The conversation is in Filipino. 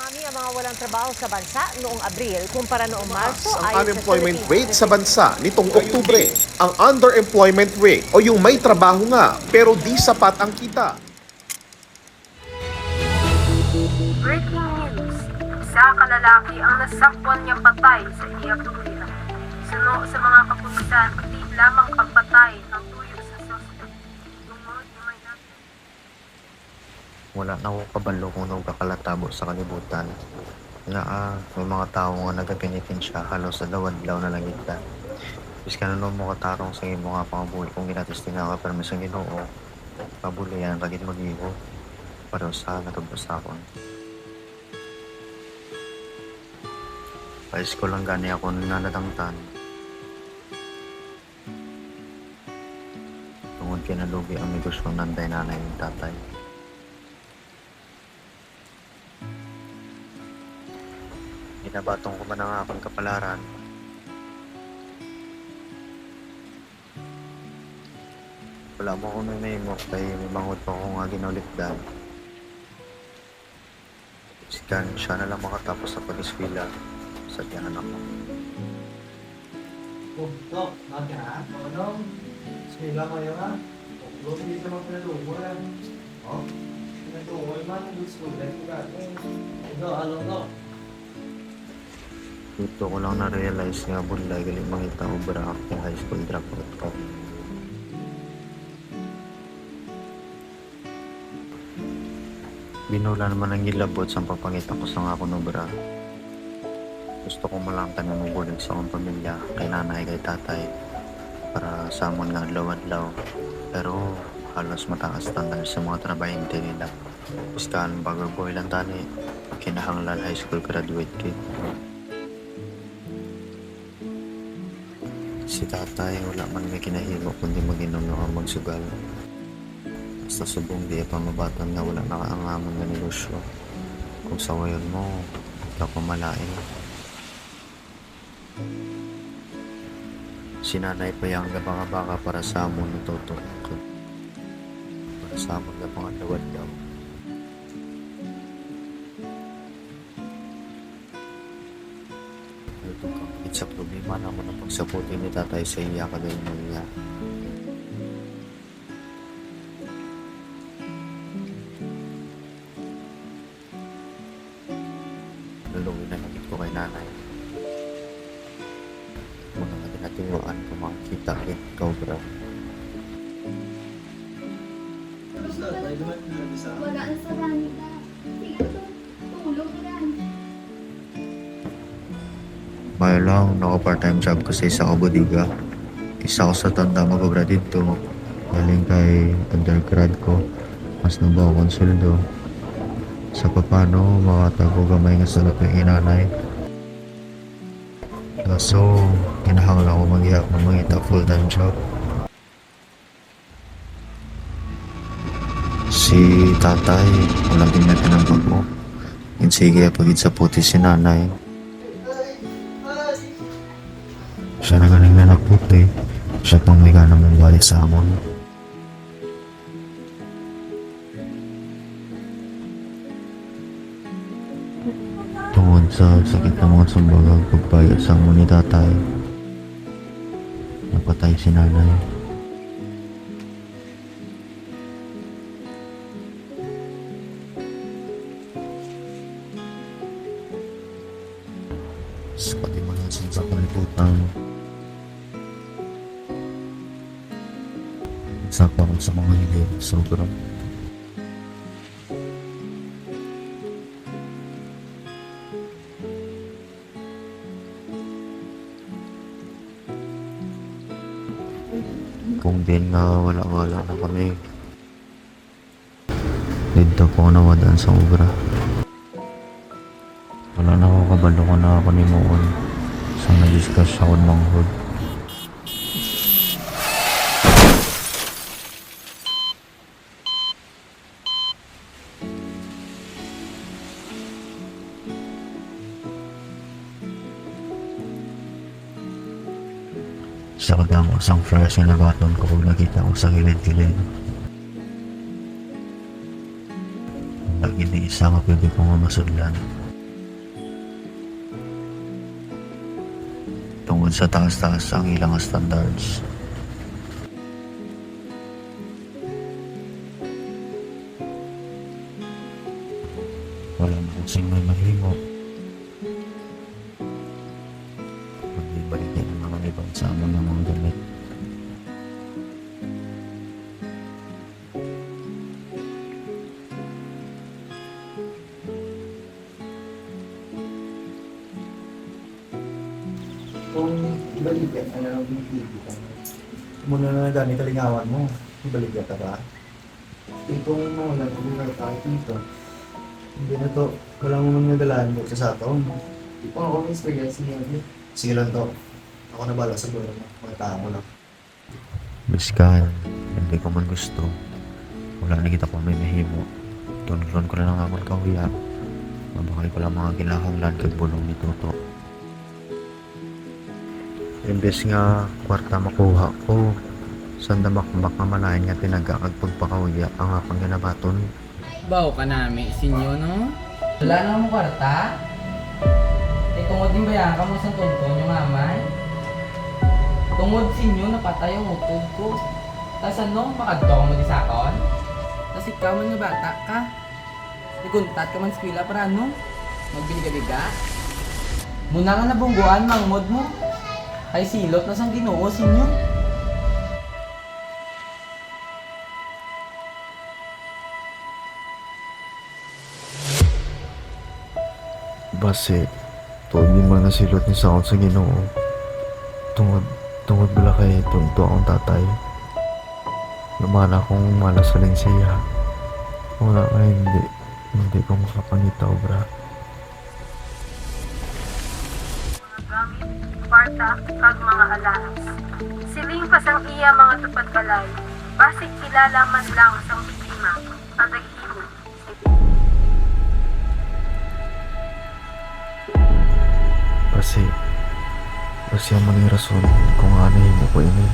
Dumami ang mga walang trabaho sa bansa noong Abril kumpara noong Marso. Ang unemployment rate sa bansa nitong Oktubre, ang underemployment rate o yung may trabaho nga pero di sapat ang kita. Breaking news. Isa kalalaki ang nasakwan niyang patay sa Iapurina. Suno sa mga kapulisan, hindi lamang pagpatay ang tuyo sa suspect. Tungod na may Wala na akong kabalo kung nung kakalatabo sa kalibutan. May mga tao nga nagagamitin siya halos sa lawan-law na lang ita. Bis ka na nung mga tarong sa imo nga pangabuhi kung ginatis tinaka pero may sang ginoo. Pabuli yan kagit mag-iho. Para sa natubos akon. Pais ko lang gani ako nanadangtan. Tungod kinalugi ang negosyo ng nanday nanay ng tatay. Ginabatong ko man ang akong kapalaran. Wala mo kung may mo kay may mangot pa ako nga ginaulikdan. Sikan siya na lang makatapos sa pag-eskwela sa tiyanan ako. Dok, natin ha? Ano? Sila kayo ha? Dok, hindi ka magpinalubo yan. Oh? Pinalubo, man, gusto ko lang ito, alam ko. Dito ko lang na-realize nga bulay galing mangita obra akong high school dropout ko. Binula naman ang gilabot sa papangita ko sa nga akong obra. Gusto ko malangkan na mabulig sa akong pamilya kay nanay kay tatay para sa amon nga adlaw-adlaw. Pero halos mataas standard sa mga trabayante nila. Puskahan bago boy lang tani kinahanglan high school graduate kid. Si tatay wala man may kinahimo kundi mag-inom na magsugal. Basta subong di pa mabatan na wala nakaangaman na negosyo. Kung sa wayon mo, ikaw pamalain. Si nanay pa yung gabanga-baka para sa amon natutok. Para sa amon gabanga dawad daw. Sa problema naman ang pagsaputin ni tatay sa iya kagaya niya. Lulungin na nagit ko kay nanay. Mga natinatuwaan ko makikita rin cobra. Wala na sa ranita. Sige, tulog na yan. May lang, naka-part-time job ko sa isa ko bodega. Isa ko sa tanda mag-grad dito. Galing kay undergrad ko. Mas nabaw akong sweldo. Sa papano, makatago gamay nga salap yung inanay. So, kinahanglan ko mag-ihap ng mangita full-time job. Si tatay, walang ginagawa ng bago. Sige, pagid sa puti si nanay. Siya na galing na nagputi. Siya pang may gana mong balik sa amon. Tungod sa sakit ng mga sumbagag pagpayat sa amon ni tatay, napatay si nanay. Sa pati mga sa kalibutan, sakwa ko sa mga hilig sobrang. Kung din nga wala na kami, dito ko nawadaan sa obra. Wala na ako kabalo ko na ako ni Moon sa na-discuss ako ng manghod. Sa kadamo sang fresh na nabaton ko kung nakita ko sa gilid-gilid. Lagi na isa nga pwede ko nga masudlan. tungkol sa taas-taas ang ilang standards. Wala na kasing may mahimo. Magbibalik yan ang mga ibang sama ng mga gamit. Kung ibalikan, ano ang binibigyan ka? Muna na gani kalingawan mo. Ibalikan ka ba? Itong mga nagulay tayo dito. Hindi na to. Wala mo nang nadalaan mo sa saton. Ito ako may experience niya. Sige lang to. Ako na bala sa buhay mo. Mga tao mo lang. Biskal, hindi ko man gusto. Wala na kita pa may mahimo. Tunglon ko na lang akong kawiya. Mabakay ko lang mga kinahanglan kag bulong ni Toto. Imbes nga kwarta makuha ko, sanda makbak nga malayan nga tinagakag pagpakawiya ang akong ginabaton. Baw ka nami, sinyo no? Wala na mo kwarta? Tungod din bayan ka mo sa tuntun yung mamay? Tungod sinyo napatay ang utod ko. Tas ano, makadto ka mo di sakon? Tas ikaw man nga bata ka? Ikuntat ka man sa eskwela para ano? Magbinigabiga? Muna nga nabungguan mangmod mo. Ay silot na sang Ginoo sinyo. Base, tuod di man nasilot ni Saon sa Ginoo. Tungod bala kay tunto akong tatay. Lumana akong malasalin siya. Wala ka hindi ko makapangitaw bra. Mga gamit, kwarta, kag mga alahas. Siling pasang iya mga tupad balay, basig kilala man lang sang biktima, ang naghimo. Kasi ang maling rason kung ano mo ko ini.